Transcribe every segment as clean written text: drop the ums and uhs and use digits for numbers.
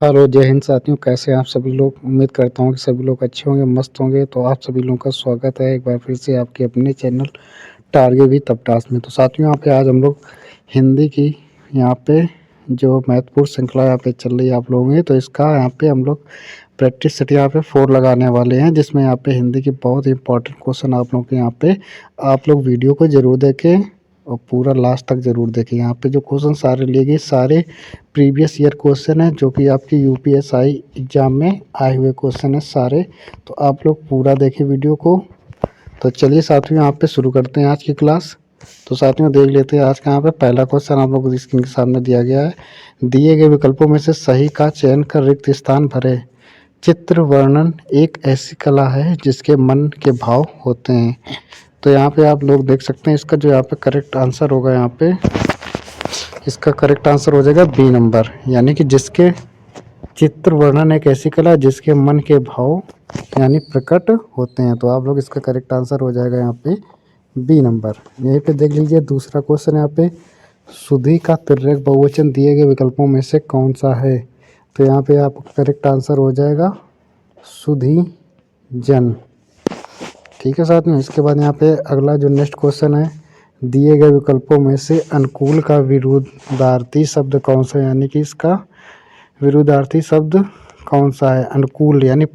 Hello, जय हिंद साथियों, कैसे हैं आप सभी लोग? उम्मीद करता हूँ कि सभी लोग अच्छे होंगे, मस्त होंगे। तो आप सभी लोगों का स्वागत है एक बार फिर से आपके अपने चैनल टारगेट विद अवतार में। तो साथियों, यहाँ पे आज हम लोग हिंदी की यहाँ पे जो महत्वपूर्ण श्रृंखला यहाँ पे चल रही है आप लोगों में, तो इसका यहाँ पे हम लोग प्रैक्टिस सेट यहाँ पे 4 लगाने वाले हैं, जिसमें यहाँ पे हिंदी के बहुत इंपॉर्टेंट क्वेश्चन आप लोगों के यहाँ पे आप लोग वीडियो को ज़रूर देखें और पूरा लास्ट तक ज़रूर देखें। यहाँ पे जो क्वेश्चन सारे लिए गए सारे प्रीवियस ईयर क्वेश्चन है, जो कि आपकी यूपीएसआई एग्जाम में आए हुए क्वेश्चन है सारे। तो आप लोग पूरा देखें वीडियो को। तो चलिए साथियों, यहाँ पे शुरू करते हैं आज की क्लास। तो साथियों, देख लेते हैं आज का यहाँ पे पहला क्वेश्चन आप लोगों को स्क्रीन के सामने दिया गया है। दिए गए विकल्पों में से सही का चयन कर रिक्त स्थान भरे। चित्र वर्णन एक ऐसी कला है जिसके मन के भाव होते हैं। तो यहाँ पे आप लोग देख सकते हैं, इसका जो यहाँ पे करेक्ट आंसर होगा, यहाँ पे इसका करेक्ट आंसर हो जाएगा बी नंबर, यानी कि जिसके चित्र वर्णन एक ऐसी कला जिसके मन के भाव यानी प्रकट होते हैं। तो आप लोग इसका करेक्ट आंसर हो जाएगा यहाँ पे बी नंबर। यहीं पे देख लीजिए दूसरा क्वेश्चन यहाँ पे, सुधी का तिर्यक बहुवचन दिए गए विकल्पों में से कौन सा है? तो यहाँ पे आपका करेक्ट आंसर हो जाएगा सुधी जन। ठीक है साथ में, इसके बाद यहाँ पे अगला जो नेक्स्ट क्वेश्चन है, दिए गए विकल्पों में से अनुकूल का विरुद्धार्थी शब्द कौन सा है? यानी कि इसका विरुद्धार्थी शब्द कौन सा है? अनुकूल यानी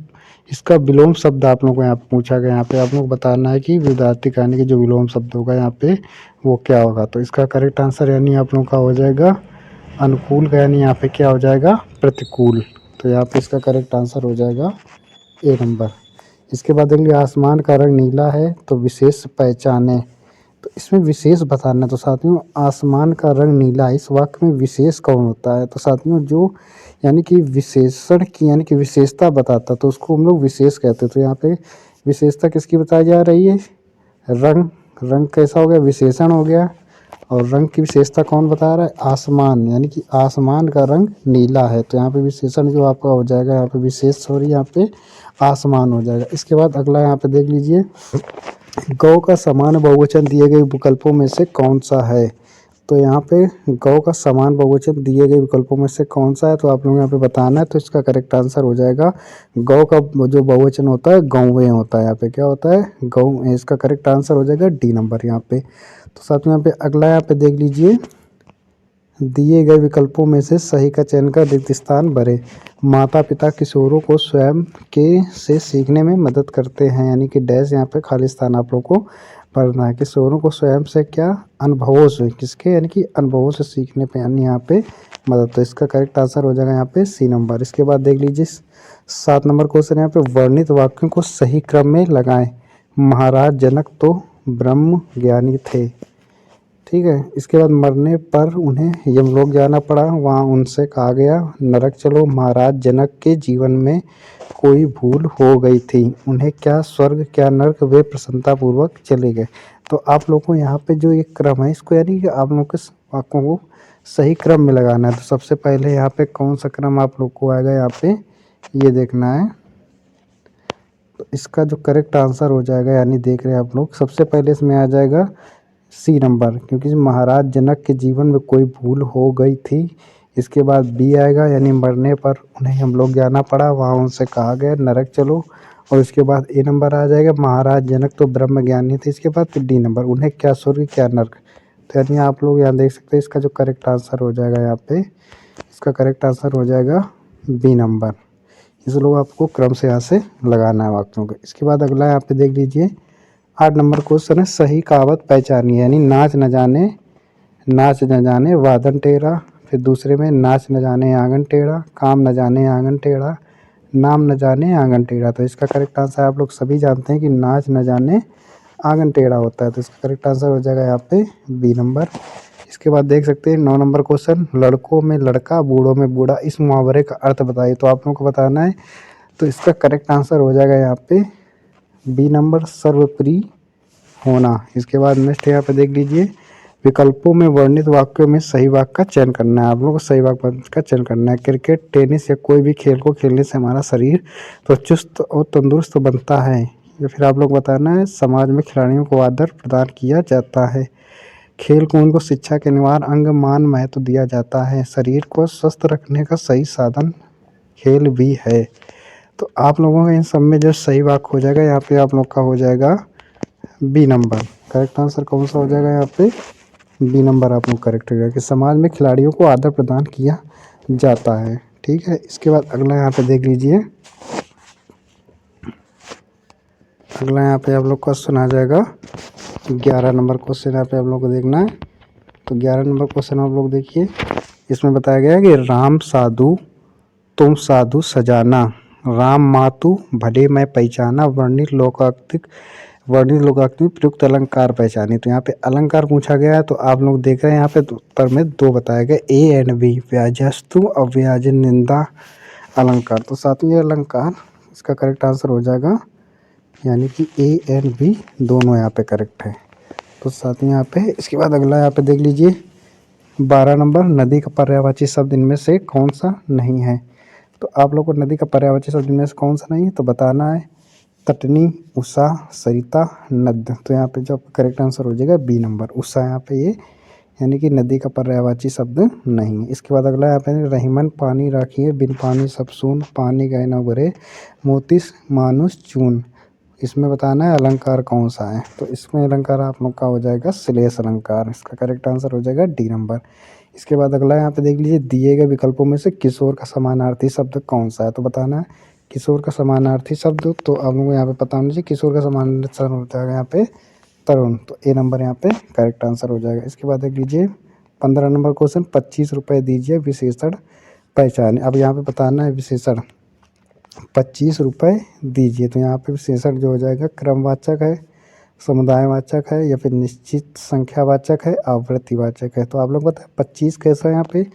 इसका विलोम शब्द आप लोगों को यहाँ पूछा गया। यहाँ पे आप लोग बताना है कि विरुद्धार्थी का यानी कि जो विलोम शब्द होगा यहाँ पे वो क्या होगा। तो इसका करेक्ट आंसर यानी आप लोगों का हो जाएगा अनुकूल का, यानी यहाँ पे क्या हो जाएगा? प्रतिकूल। तो यहाँ पे इसका करेक्ट आंसर हो जाएगा ए नंबर। इसके बाद देखिए, आसमान का रंग नीला है तो विशेष पहचाने। तो इसमें विशेष बताना है। तो साथियों, आसमान का रंग नीला है, इस वाक्य में विशेष कौन होता है? तो साथियों, जो यानी कि विशेषण की यानी कि विशेषता बताता, तो उसको हम लोग विशेष कहते हैं। तो यहाँ पे विशेषता किसकी बताई जा रही है? रंग। रंग कैसा हो गया? विशेषण हो गया। और रंग की विशेषता कौन बता रहा है? आसमान, यानी कि आसमान का रंग नीला है। तो यहाँ पे विशेषण जो आपका हो जाएगा यहाँ पे विशेष, सॉरी, यहाँ पे आसमान हो जाएगा। इसके बाद अगला यहाँ पे देख लीजिए, गौ का समान बहुवचन दिए गए विकल्पों में से कौन सा है? तो यहाँ पे गौ का समान बहुवचन दिए गए विकल्पों में से कौन सा है? तो आप लोग यहाँ पे बताना है। तो इसका करेक्ट आंसर हो जाएगा गौ का जो बहुवचन होता है गौवें होता है। यहाँ पे क्या होता है? गौ। इसका करेक्ट आंसर हो जाएगा डी नंबर यहाँ पे। तो साथ में यहाँ पे अगला यहाँ पे देख लीजिए, दिए गए विकल्पों में से सही का चयन कर रिक्त स्थान भरे। माता पिता किशोरों को स्वयं के से सीखने में मदद करते हैं, यानी कि डैश यहाँ पे खाली स्थान आप लोग को भरना है। किशोरों को स्वयं से क्या? अनुभवों से। किसके? यानी कि अनुभवों से सीखने पे यानी यहाँ पे मदद। तो इसका करेक्ट आंसर हो जाएगा यहाँ पे सी नंबर। इसके बाद देख लीजिए 7 नंबर क्वेश्चन, यहाँ पे वर्णित वाक्यों को सही क्रम में लगाएं। महाराज जनक तो ब्रह्म ज्ञानी थे। ठीक है। इसके बाद मरने पर उन्हें यमलोक जाना पड़ा, वहाँ उनसे कहा गया नरक चलो। महाराज जनक के जीवन में कोई भूल हो गई थी, उन्हें क्या स्वर्ग क्या नरक, वे प्रसन्नता पूर्वक चले गए। तो आप लोगों को यहाँ पे जो एक क्रम है, इसको यानी कि आप लोगों के वाक्यों को सही क्रम में लगाना है। तो सबसे पहले यहाँ पे कौन सा क्रम आप लोग को आएगा, यहाँ पे ये देखना है। तो इसका जो करेक्ट आंसर हो जाएगा, यानी देख रहे हैं आप लोग, सबसे पहले इसमें आ जाएगा सी नंबर, क्योंकि महाराज जनक के जीवन में कोई भूल हो गई थी। इसके बाद बी आएगा, यानी मरने पर उन्हें हम लोग जाना पड़ा, वहाँ उनसे कहा गया नरक चलो। और इसके बाद ए नंबर आ जाएगा, महाराज जनक तो ब्रह्म ज्ञानी थे। इसके बाद डी नंबर, उन्हें क्या स्वर्ग क्या नरक। तो यानी आप लोग यहाँ देख सकते हैं, इसका जो करेक्ट आंसर हो जाएगा यहाँ पे, इसका करेक्ट आंसर हो जाएगा बी नंबर। इस लोग आपको क्रम से यहाँ से लगाना है वाक्यों को। इसके बाद अगला यहाँ पे देख लीजिए 8 नंबर क्वेश्चन है, सही कहावत पहचानिए। यानी नाच न जाने वादन टेढ़ा। फिर दूसरे में नाच न जाने आंगन टेढ़ा, काम न जाने आंगन टेढ़ा, नाम न जाने आंगन टेढ़ा। तो इसका करेक्ट आंसर आप लोग सभी जानते हैं कि नाच न जाने आंगन टेढ़ा होता है। तो इसका करेक्ट आंसर हो जाएगा यहाँ पे बी नंबर। इसके बाद देख सकते हैं 9 नंबर क्वेश्चन, लड़कों में लड़का बूढ़ों में बूढ़ा, इस मुहावरे का अर्थ बताइए। तो आप लोगों को बताना है। तो इसका करेक्ट आंसर हो जाएगा यहाँ पे बी नंबर, सर्वप्रिय होना। इसके बाद नेक्स्ट यहाँ पे देख लीजिए, विकल्पों में वर्णित वाक्यों में सही वाक्य का चयन करना है। आप लोगों को सही वाक्य का चयन करना है। क्रिकेट, टेनिस या कोई भी खेल को खेलने से हमारा शरीर तो चुस्त और तंदुरुस्त बनता है। या फिर आप लोग बताना है, समाज में खिलाड़ियों को आदर प्रदान किया जाता है। खेल को उनको शिक्षा के अनिवार्य अंग मान महत्व दिया जाता है। शरीर को स्वस्थ रखने का सही साधन खेल भी है। तो आप लोगों का इन सब में जो सही वाक्य हो जाएगा यहाँ पे आप लोग का हो जाएगा बी नंबर। करेक्ट आंसर कौन सा हो जाएगा यहाँ पे? बी नंबर आप लोग करेक्ट हो जाएगा कि समाज में खिलाड़ियों को आदर प्रदान किया जाता है। ठीक है, इसके बाद अगला यहाँ पे देख लीजिए। अगला यहाँ पे आप लोग क्वेश्चन आ जाएगा 11 नंबर क्वेश्चन यहाँ पे आप लोग को देखना है। तो 11 नंबर क्वेश्चन आप लोग देखिए, इसमें बताया गया है कि राम साधु तुम साधु सजाना, राम मातु भले मैं पहचाना, वर्णित लोकाकृति प्रयुक्त अलंकार पहचानी। तो यहाँ पे अलंकार पूछा गया है, तो आप लोग देख रहे हैं यहाँ पे उत्तर में दो बताया गया, ए एंड बी, व्याजस्तु अव्याज निंदा अलंकार। तो सातवें अलंकार इसका करेक्ट आंसर हो जाएगा, यानी कि ए एंड बी दोनों यहाँ पे करेक्ट है। तो सातवें यहाँ पे। इसके बाद अगला यहाँ पे देख लीजिए 12 नंबर, नदी का पर्यायवाची शब्द इनमें से कौन सा नहीं है। तो आप लोग को नदी का पर्यायवाची शब्द इनमें से कौन सा नहीं है तो बताना है, तटनी, उषा, सरिता, नद। तो यहाँ पे जो करेक्ट आंसर हो जाएगा बी नंबर, उषा यहाँ पे ये, यानी कि नदी का पर्यायवाची शब्द नहीं है। इसके बाद अगला यहाँ पे रहीमन पानी राखिए, बिन पानी सब सून, पानी गए न उबरे, मोती मानुष चून। इसमें बताना है अलंकार कौन सा है। तो इसमें अलंकार आप लोग का हो जाएगा श्लेष अलंकार। इसका करेक्ट आंसर हो जाएगा डी नंबर। इसके बाद अगला यहाँ पे देख लीजिए, दिए गए विकल्पों में से किशोर का समानार्थी शब्द कौन सा है। तो बताना है किशोर का समानार्थी शब्द। तो आप लोगों को यहाँ पे पता होना चाहिए किशोर का समानार्थी हो जाएगा यहाँ पे तरुण। तो ए नंबर यहाँ पे करेक्ट आंसर हो जाएगा। इसके बाद देख लीजिए 15 नंबर क्वेश्चन, 25 रुपये दीजिए विशेषण पहचाने। अब यहाँ पे बताना है विशेषण, 25 रुपये दीजिए। तो यहाँ पे विशेषण जो हो जाएगा क्रमवाचक है, समुदायवाचक है, या फिर निश्चित संख्यावाचक है, आवृत्तिवाचक है। तो आप लोग बताएं 25 कैसा है यहाँ पे?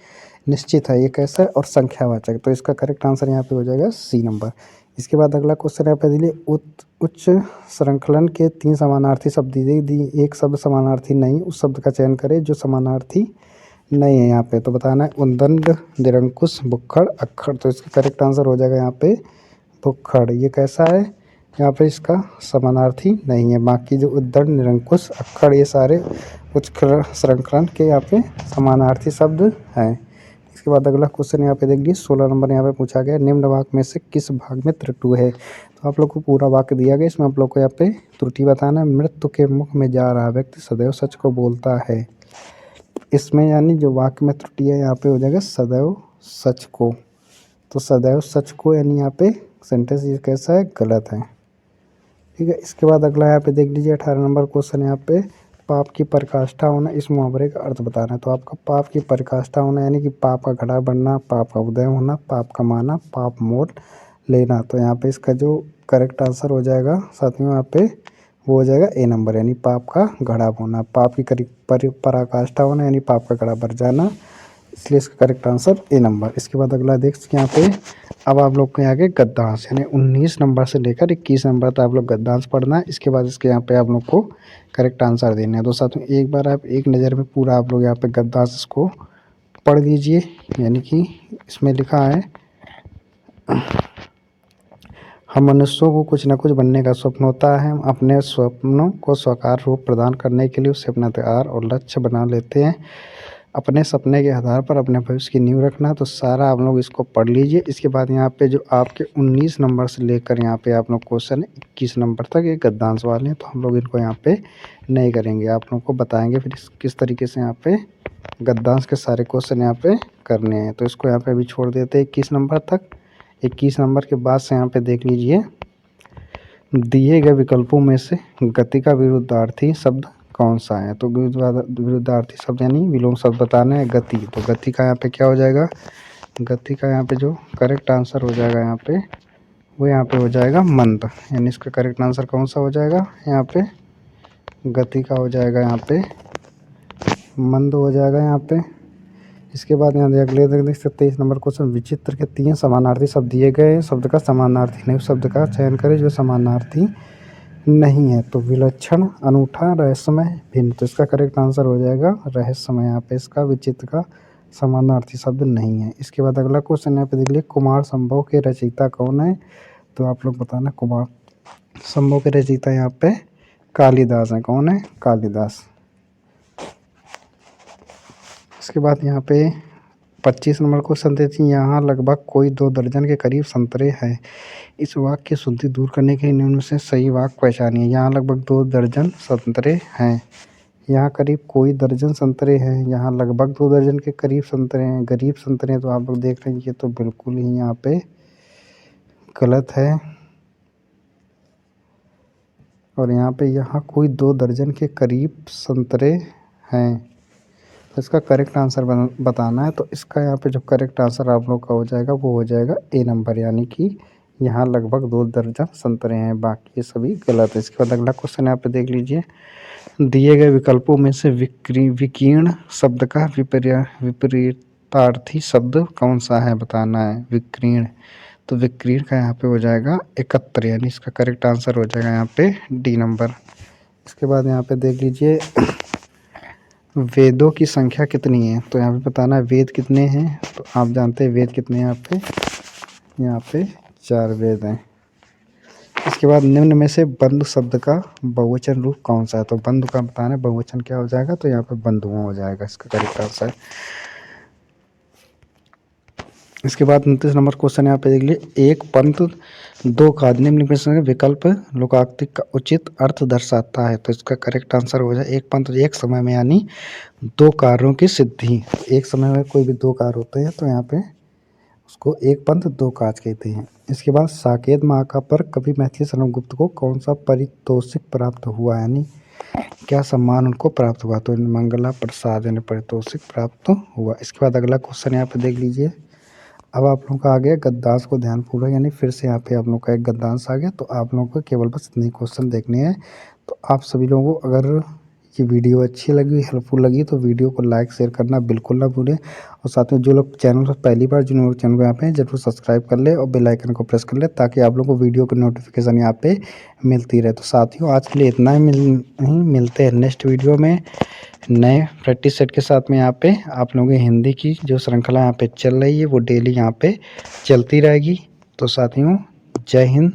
निश्चित है, ये कैसा है? और संख्यावाचक। तो इसका करेक्ट आंसर यहाँ पे हो जाएगा सी नंबर। इसके बाद अगला क्वेश्चन यहाँ पे दिए, उच्च श्रृंखलन के 3 समानार्थी शब्द दी, एक शब्द समानार्थी नहीं, उस शब्द का चयन करें जो समानार्थी नहीं है यहाँ पे। तो बताना है उद्दंड, निरंकुश, भुक्खड़, अक्खड़। तो इसका करेक्ट आंसर हो जाएगा यहाँ पे भुक्खड़। ये कैसा है? यहाँ पे इसका समानार्थी नहीं है। बाकी जो उद्दंड, निरंकुश, अक्खड़ ये सारे उच्च श्रृंखलन के यहाँ पे समानार्थी शब्द हैं। इसके बाद अगला क्वेश्चन यहाँ पे देख लीजिए 16 नंबर यहाँ पे पूछा गया, निम्न वाक्य में से किस भाग में त्रुटि है। तो आप लोग को पूरा वाक्य दिया गया, इसमें आप लोग को यहाँ पे त्रुटि बताना है। मृत्यु के मुख में जा रहा व्यक्ति सदैव सच को बोलता है। इसमें यानी जो वाक्य में त्रुटि है यहाँ पे हो जाएगा सदैव सच को। तो सदैव सच को यानी यहाँ पे सेंटेंस ये कैसा है? गलत है। ठीक है, इसके बाद अगला यहाँ पे देख लीजिए 18 नंबर क्वेश्चन यहाँ पे, पाप की पराकाष्ठा होना, इस मुहावरे का अर्थ बताना है। तो आपका पाप की पराकाष्ठा होना यानी कि पाप का घड़ा बढ़ना, पाप का उदय होना, पाप कमाना, पाप मोल लेना। तो यहाँ पे इसका जो करेक्ट आंसर हो जाएगा साथ में यहाँ पे वो हो जाएगा ए नंबर, यानी पाप का घड़ा होना, पाप की पराकाष्ठा होना यानी पाप का घड़ा बढ़ जाना, इसलिए इसका करेक्ट आंसर ए नंबर। इसके बाद अगला देख यहाँ पे अब आप लोग को यहाँ के गद्यांश यानी 19 नंबर से लेकर 21 नंबर तक आप लोग गद्यांश पढ़ना है। इसके बाद इसके यहाँ पे आप लोग को करेक्ट आंसर देना है। तो साथ में एक बार आप एक नज़र में पूरा आप लोग यहाँ पे गद्यांश इसको पढ़ लीजिए। यानी कि इसमें लिखा है, हम मनुष्यों को कुछ न कुछ बनने का स्वप्न होता है। हम अपने स्वप्नों को साकार रूप प्रदान करने के लिए उसे अपना तैयार और लक्ष्य बना लेते हैं। अपने सपने के आधार पर अपने भविष्य की नींव रखना। तो सारा आप लोग इसको पढ़ लीजिए। इसके बाद यहाँ पे जो आपके 19 नंबर से लेकर यहाँ पे आप लोग क्वेश्चन 21 नंबर तक ये गद्यांश वाले हैं, तो हम लोग इनको यहाँ पे नहीं करेंगे, आप लोग को बताएंगे फिर किस तरीके से यहाँ पे गद्यांश के सारे क्वेश्चन यहाँ पे करने हैं। तो इसको यहाँ पे अभी छोड़ देते हैं 21 नंबर तक। 21 नंबर के बाद से यहाँ पे देख लीजिए, दिए गए विकल्पों में से गति का विरुद्धार्थी शब्द कौन सा है। तो विरुद्धार्थी शब्द यानी विलोम शब्द बताना है गति। तो गति का यहाँ पे क्या हो जाएगा? गति का यहाँ पे जो करेक्ट आंसर हो जाएगा यहाँ पे वो यहाँ पे हो जाएगा मंद, यानी इसका करेक्ट आंसर कौन सा हो जाएगा? यहाँ पे गति का हो जाएगा यहाँ पे मंद हो जाएगा यहाँ पे। इसके बाद यहाँ अगले देख सकते हैं 23 नंबर क्वेश्चन, विचित्र के 3 समानार्थी शब्द दिए गए हैं, शब्द का समानार्थी नहीं शब्द का चयन करें जो समानार्थी नहीं है। तो विलक्षण, अनूठा, रहस्यमय, भिन्न। तो इसका करेक्ट आंसर हो जाएगा रहस्यमय। यहाँ पे इसका विचित्र का समानार्थी शब्द नहीं है। इसके बाद अगला क्वेश्चन यहाँ पे देख लीजिए, कुमार संभव के रचयिता कौन है। तो आप लोग बताना कुमार संभव के रचयिता यहाँ पे कालिदास है। कौन है? कालिदास। इसके बाद यहाँ पे 25 नंबर क्वेश्चन देती है, यहाँ लगभग कोई 2 दर्जन के करीब संतरे हैं। इस वाक्य की शुद्धि दूर करने के लिए निम्न में से सही वाक्य पहचानिए। यहाँ लगभग 2 दर्जन संतरे हैं। यहाँ करीब कोई दर्जन संतरे हैं। यहाँ लगभग 2 दर्जन के करीब संतरे हैं। करीब संतरे हैं, तो आप लोग देख रहे हैं ये तो बिल्कुल ही यहाँ पे गलत है। और यहाँ पे यहाँ कोई 2 दर्जन के करीब संतरे हैं, तो इसका करेक्ट आंसर बताना है। तो इसका यहाँ पे जो करेक्ट आंसर आप लोग का हो जाएगा वो हो जाएगा ए नंबर, यानी कि यहाँ लगभग 2 दर्जन संतरे हैं, बाकी ये सभी गलत है। इसके बाद अगला क्वेश्चन यहाँ पे देख लीजिए, दिए गए विकल्पों में से विकीर्ण शब्द का विपरीतार्थी शब्द कौन सा है बताना है। विकीर्ण, तो विकीर्ण का यहाँ पे हो जाएगा 71, यानी इसका करेक्ट आंसर हो जाएगा यहाँ पे डी नंबर। इसके बाद यहाँ पे देख लीजिए, वेदों की संख्या कितनी है, तो यहाँ पे बताना है वेद कितने हैं। तो आप जानते हैं वेद कितने हैं, यहाँ पे 4 वेद हैं। इसके बाद निम्न में से बंधु शब्द का बहुवचन रूप कौन सा है, तो बंधु का बताना है बहुवचन क्या हो जाएगा, तो यहाँ पे बंधुओं हो जाएगा इसका करेक्ट आंसर। इसके बाद 29 नंबर क्वेश्चन यहाँ पे देख लीजिए, एक पंथ 2 कार्य निम्न में से विकल्प लोकाक्ति का उचित अर्थ दर्शाता है, तो इसका करेक्ट आंसर हो जाए एक पंथ एक समय में, यानी 2 कार्यों की सिद्धि। एक समय में कोई भी 2 कार्य होते हैं, तो यहाँ पे उसको एक पंथ 2 कार्य कहते हैं। इसके बाद साकेत महाका पर कवि मैथिली शरण गुप्त को कौन सा पारितोषिक प्राप्त हुआ, यानी क्या सम्मान उनको प्राप्त हुआ, तो मंगला प्रसाद यानी पारितोषिक प्राप्त हुआ। इसके बाद अगला क्वेश्चन यहाँ पे देख लीजिए, अब आप लोगों का आ गया गद्यांश को ध्यानपूर्वक, यानी फिर से यहाँ पे आप लोगों का एक गद्यांश आ गया। तो आप लोगों को केवल बस इतने क्वेश्चन देखने हैं। तो आप सभी लोगों को अगर ये वीडियो अच्छी लगी, हेल्पफुल लगी, तो वीडियो को लाइक शेयर करना बिल्कुल ना भूलें। और साथ में जो लोग चैनल पर पहली बार जिन लोग चैनल को यहाँ पे जरूर सब्सक्राइब कर ले और बेल आइकन को प्रेस कर ले, ताकि आप लोगों को वीडियो की नोटिफिकेशन यहाँ पे मिलती रहे। तो साथियों आज के लिए इतना ही, मिलते हैं नेक्स्ट वीडियो में नए प्रैक्टिस सेट के साथ में। यहाँ पे आप लोगों की हिंदी की जो श्रृंखला यहाँ पे चल रही है वो डेली यहाँ पे चलती रहेगी। तो साथियों जय हिंद।